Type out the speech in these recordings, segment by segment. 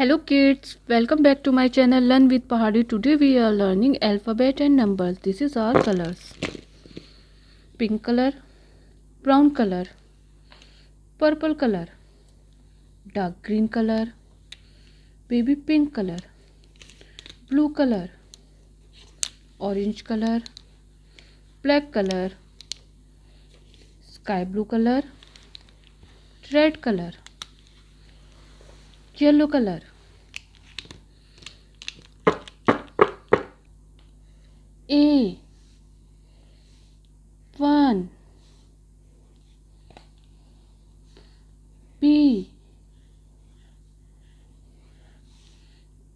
Hello kids, welcome back to my channel Learn with Pahadi. Today we are learning alphabet and numbers. This is our colors. Pink color, brown color, purple color, dark green color, baby pink color, blue color, orange color, black color, sky blue color, red color, yellow color, A 1, B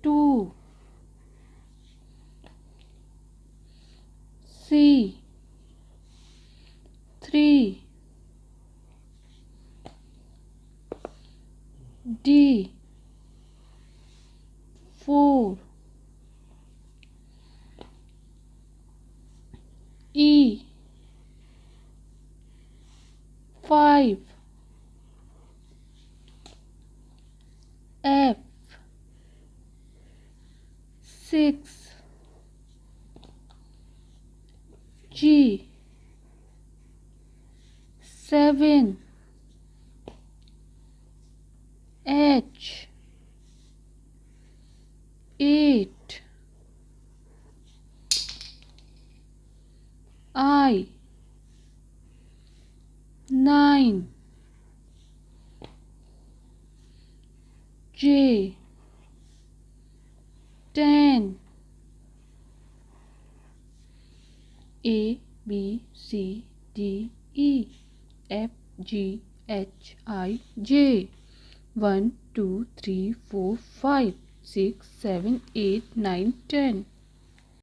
2, C 3, D 4, E 5, F 6, G 7, H 8, I 9, J 10, A B C D E F G H I J 1 2 3 4 5 6 7 8 9 10